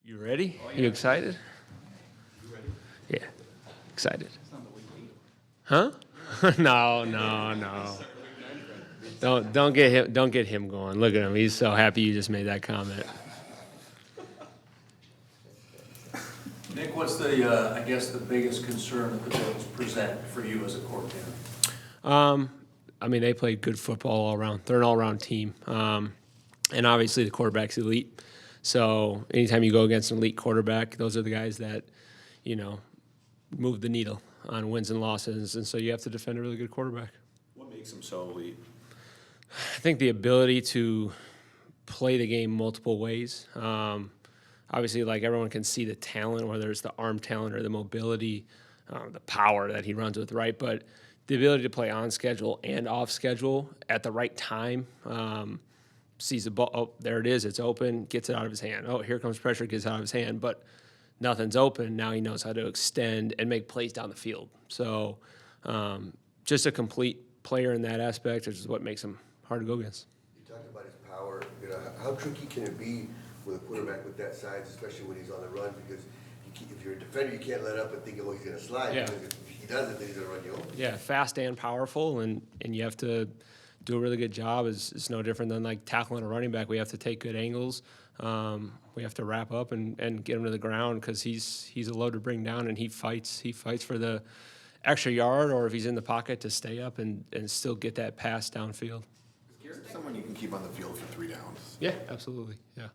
You ready? You excited? You ready? Yeah, excited. It's not the week eight. Huh? No. Don't get him going. Look at him. He's so happy you just made that comment. Nick, what's the biggest concern that the Bills present for you as a coordinator? They play good football all around. They're an all-around team. And obviously the quarterback's elite. So anytime you go against an elite quarterback, those are the guys that, move the needle on wins and losses. And so you have to defend a really good quarterback. What makes him so elite? I think the ability to play the game multiple ways. Obviously, like everyone can see the talent, whether it's the arm talent or the mobility, the power that he runs with, right? But the ability to play on schedule and off schedule at the right time, sees the ball, oh, there it is, it's open, gets it out of his hand. Oh, here comes pressure, gets it out of his hand, but nothing's open. Now he knows how to extend and make plays down the field. So just a complete player in that aspect, which is what makes him hard to go against. You talked about his power. How tricky can it be with a quarterback with that size, especially when he's on the run? Because if you're a defender, you can't let up and think, oh, he's going to slide. Yeah. Because if he does it, then he's going to run you over. Yeah, fast and powerful, and you have to do a really good job. It's no different than like tackling a running back. We have to take good angles. We have to wrap up and get him to the ground because he's a load to bring down, and he fights for the extra yard, or if he's in the pocket, to stay up and still get that pass downfield. Is Garrett someone you can keep on the field for 3 downs? Yeah, absolutely. Yeah.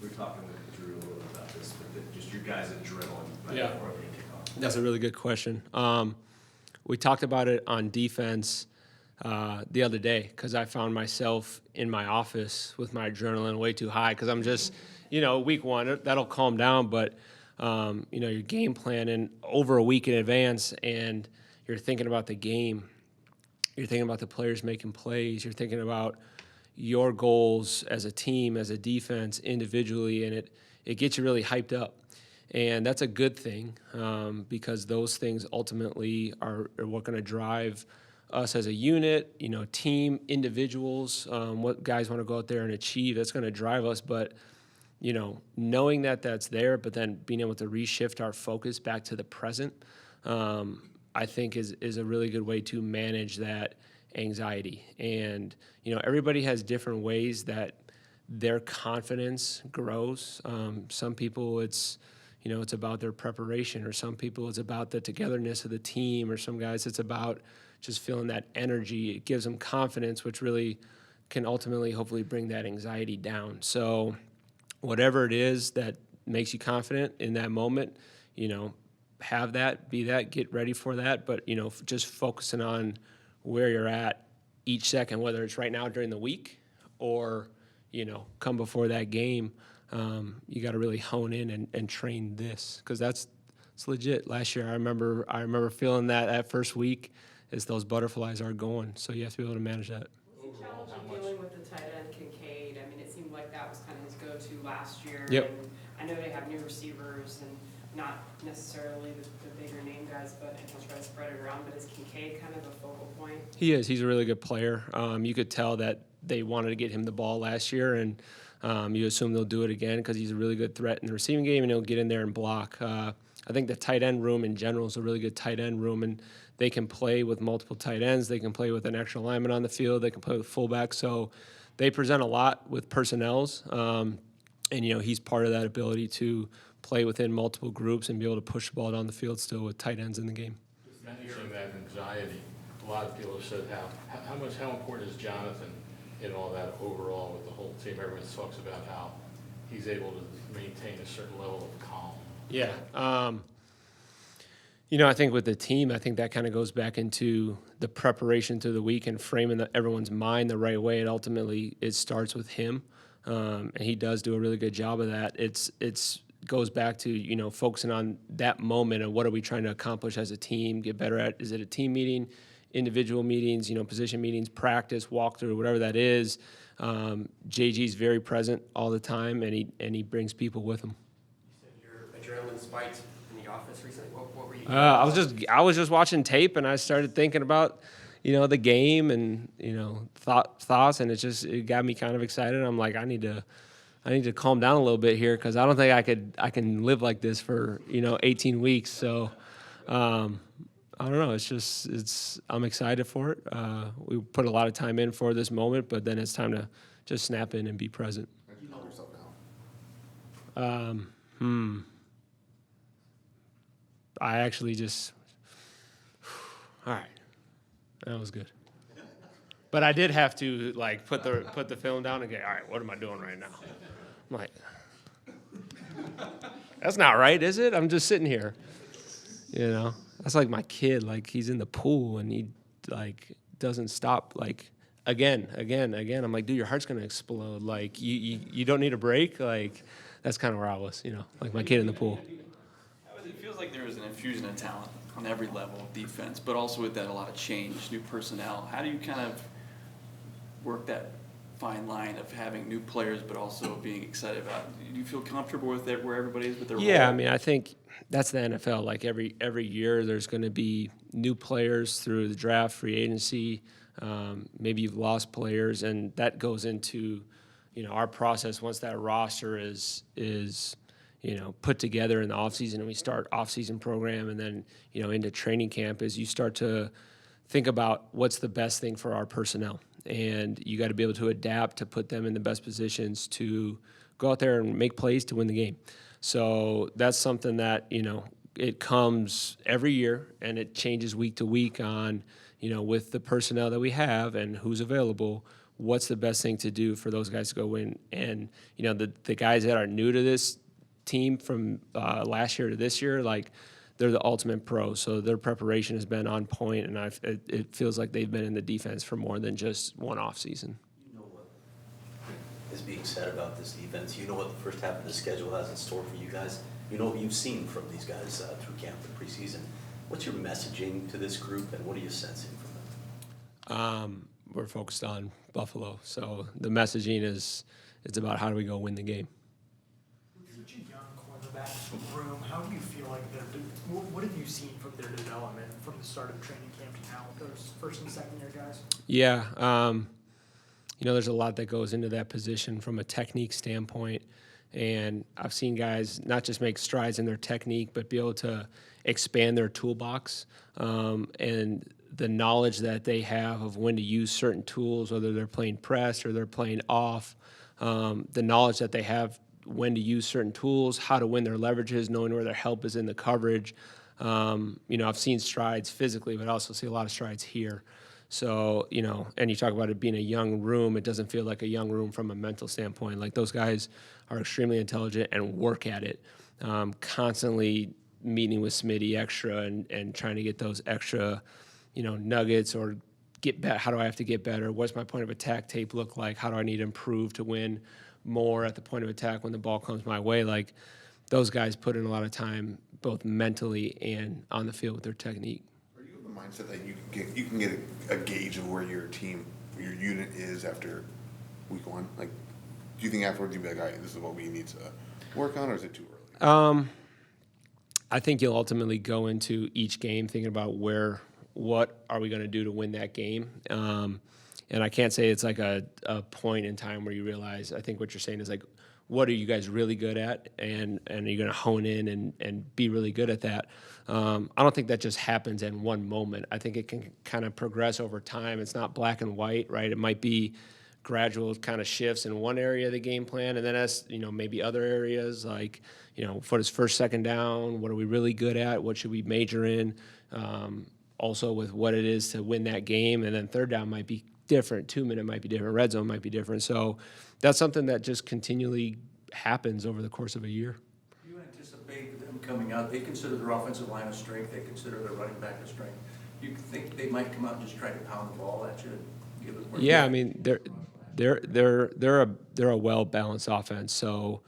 We're talking with Drew a little bit about this, but just your guys' adrenaline right Yeah. before they kick off. That's a really good question. We talked about it on defense the other day because I found myself in my office with my adrenaline way too high because I'm just, week one, that'll calm down, but, you're game planning over a week in advance and you're thinking about the game. You're thinking about the players making plays. You're thinking about your goals as a team, as a defense, individually, and it gets you really hyped up. And that's a good thing because those things ultimately are what going to drive us as a unit, team, individuals, what guys want to go out there and achieve. That's going to drive us. But, knowing that that's there, but then being able to reshift our focus back to the present, I think is a really good way to manage that anxiety. And, everybody has different ways that their confidence grows. Some people it's about their preparation, or some people it's about the togetherness of the team, or some guys it's about just feeling that energy. It gives them confidence, which really can ultimately hopefully bring that anxiety down. So whatever it is that makes you confident in that moment, have that, be that, get ready for that, but, just focusing on where you're at each second, whether it's right now during the week or, come before that game. You got to really hone in and train this because it's legit. Last year, I remember feeling that first week as those butterflies are going. So you have to be able to manage that. Was it challenging dealing with the tight end Kincaid? It seemed like that was kind of his go-to last year. Yep. And I know they have new receivers and not necessarily the bigger name guys, and he'll try to spread it around. But is Kincaid kind of a focal point? He is. He's a really good player. You could tell that they wanted to get him the ball last year, and you assume they'll do it again because he's a really good threat in the receiving game, and he'll get in there and block. I think the tight end room in general is a really good tight end room, and they can play with multiple tight ends. They can play with an extra lineman on the field. They can play with fullbacks. So they present a lot with personnels, and he's part of that ability to play within multiple groups and be able to push the ball down the field still with tight ends in the game. Managing that anxiety, a lot of people have said how important is Jonathan in all that overall with the whole team? Everyone talks about how he's able to maintain a certain level of calm. Yeah. I think with the team, I think that kind of goes back into the preparation through the week and framing everyone's mind the right way. It starts with him, and he does do a really good job of that. It's goes back to, focusing on that moment and what are we trying to accomplish as a team, get better at. Is it a team meeting, individual meetings, position meetings, practice, walkthrough, whatever that is. JG's very present all the time, and he brings people with him. You said your adrenaline spiked in the office recently. What were you? I was just watching tape, and I started thinking about, the game and thoughts, and it got me kind of excited. I'm like, I need to calm down a little bit here because I don't think I can live like this for 18 weeks. So I don't know. I'm excited for it. We put a lot of time in for this moment, but then it's time to just snap in and be present. How'd you calm yourself down? I actually just, all right, that was good. But I did have to like put the film down and go, all right, what am I doing right now? I'm like, that's not right, is it? I'm just sitting here, That's like my kid, like he's in the pool and he like doesn't stop, like again. I'm like, dude, your heart's gonna explode. Like you don't need a break. Like that's kind of where I was, like my kid in the pool. It feels like there is an infusion of talent on every level of defense, but also with that a lot of change, new personnel. How do you kind of work that fine line of having new players but also being excited about it? Do you feel comfortable with it, where everybody is with their Yeah, role? I mean, I think that's the NFL. Like every year, there's going to be new players through the draft, free agency. Maybe you've lost players, and that goes into our process once that roster is put together in the offseason and we start offseason program and then into training camp. Is you start to think about what's the best thing for our personnel, and you got to be able to adapt to put them in the best positions to go out there and make plays to win the game. So that's something that it comes every year and it changes week to week on with the personnel that we have and who's available, what's the best thing to do for those guys to go win. And the guys that are new to this team from last year to this year, like they're the ultimate pros. So their preparation has been on point, and it feels like they've been in the defense for more than just one off season. You know what is being said about this defense. You know what the first half of the schedule has in store for you guys. You know what you've seen from these guys through camp and preseason. What's your messaging to this group, and what are you sensing from them? We're focused on Buffalo, so the messaging is it's about how do we go win the game. Such a young cornerback room. How do you feel like what have you seen from their development from the start of training camp to now with those first and second year guys? Yeah, there's a lot that goes into that position from a technique standpoint, and I've seen guys not just make strides in their technique, but be able to expand their toolbox, and the knowledge that they have of when to use certain tools, whether they're playing press or they're playing off, the knowledge that they have when to use certain tools, how to win their leverages, knowing where their help is in the coverage. I've seen strides physically, but I also see a lot of strides here. So, and you talk about it being a young room, it doesn't feel like a young room from a mental standpoint. Like those guys are extremely intelligent and work at it, constantly meeting with Smitty extra and trying to get those extra, nuggets or how do I have to get better? What's my point of attack tape look like? How do I need to improve to win more at the point of attack when the ball comes my way? Like those guys put in a lot of time, both mentally and on the field with their technique. Are you of the mindset that you can get a gauge of where your team, your unit is after week one? Like, do you think afterwards you'd be like, all right, this is what we need to work on, or is it too early? I think you'll ultimately go into each game thinking about what are we going to do to win that game. And I can't say it's like a point in time where you realize, I think what you're saying is like, what are you guys really good at? And are you going to hone in and be really good at that? I don't think that just happens in one moment. I think it can kind of progress over time. It's not black and white, right? It might be gradual kind of shifts in one area of the game plan. And then as, maybe other areas like, what is first, second down? What are we really good at? What should we major in? Also with what it is to win that game. And then third down might be different. 2-minute might be different. Red zone might be different. So that's something that just continually happens over the course of a year. Do you anticipate them coming out, they consider their offensive line a strength, they consider their running back a strength. You think they might come out and just try to pound the ball at you? Give it more Yeah, I mean, they're a well-balanced offense. So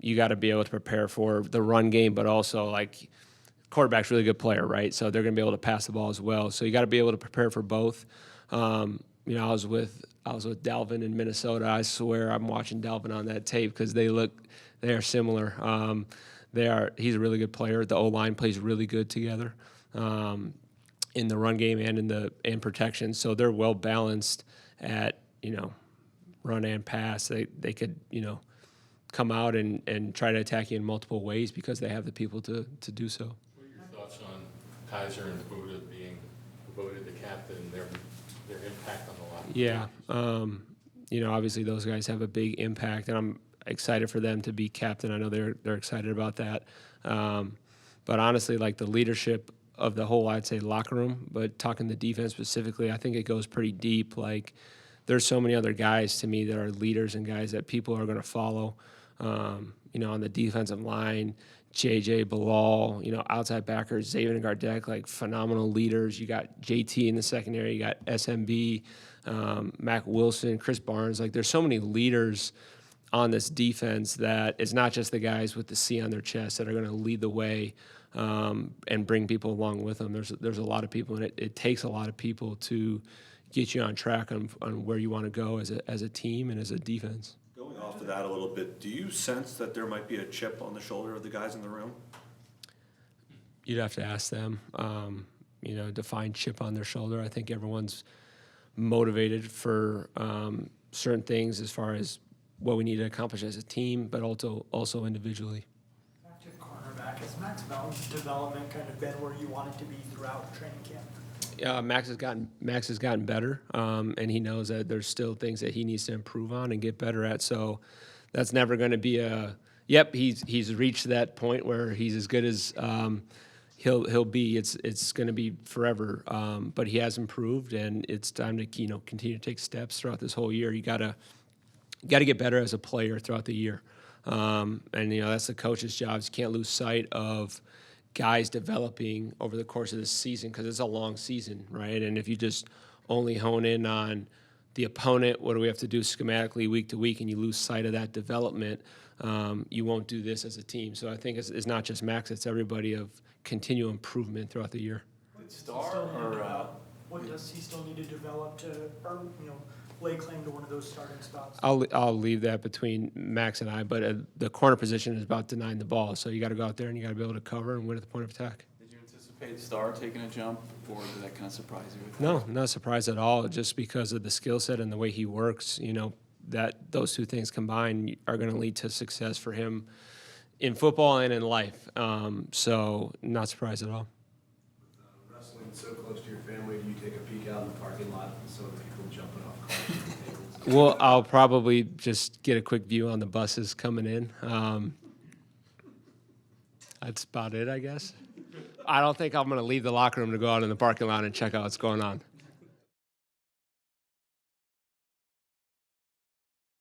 you got to be able to prepare for the run game, but also like quarterback's a really good player, right? So they're going to be able to pass the ball as well. So you got to be able to prepare for both. I was with Dalvin in Minnesota. I swear I'm watching Dalvin on that tape because they are similar. He's a really good player. The O-line plays really good together. in the run game and in protection. So they're well balanced at, run and pass. They could, come out and try to attack you in multiple ways because they have the people to do so. What are your thoughts on Kaiser and Buda being voted the captain, their impact on the locker room? Yeah, obviously those guys have a big impact, and I'm excited for them to be captain. I know they're excited about that. But honestly, like the leadership of the whole, I'd say, locker room, but talking the defense specifically, I think it goes pretty deep. Like there's so many other guys to me that are leaders and guys that people are going to follow. On the defensive line, JJ, Bilal, outside backers, Xavier Gardek, like phenomenal leaders. You got JT in the secondary, you got SMB, Mac Wilson, Chris Barnes. Like there's so many leaders on this defense that it's not just the guys with the C on their chest that are going to lead the way and bring people along with them. There's a lot of people, and it takes a lot of people to get you on track on where you want to go as a team and as a defense. Going off of that a little bit, do you sense that there might be a chip on the shoulder of the guys in the room? You'd have to ask them, define chip on their shoulder. I think everyone's motivated for certain things as far as what we need to accomplish as a team, but also individually. Back to the cornerback, has Max Melton's development kind of been where you want it to be throughout training camp? Max has gotten better, and he knows that there's still things that he needs to improve on and get better at. So that's never going to be he's reached that point where he's as good as he'll be. It's going to be forever, but he has improved, and it's time to continue to take steps throughout this whole year. You got to get better as a player throughout the year, and that's the coach's job. You can't lose sight of guys developing over the course of this season because it's a long season, right? And if you just only hone in on the opponent, what do we have to do schematically week to week, and you lose sight of that development, you won't do this as a team. So I think it's not just Max, it's everybody of continual improvement throughout the year. What does he still need to develop to lay claim to one of those starting spots? I'll leave that between Max and I, but the corner position is about denying the ball, so you got to go out there and you got to be able to cover and win at the point of attack. Did you anticipate Starr taking a jump, or did that kind of surprise you? With No, not surprised at all. Just because of the skill set and the way he works, that those two things combined are going to lead to success for him in football and in life. So not surprised at all. Wrestling so close to your family, do you take a peek out in the parking lot and some of the people jumping off cars and tables? Well, I'll probably just get a quick view on the buses coming in. That's about it, I guess. I don't think I'm going to leave the locker room to go out in the parking lot and check out what's going on.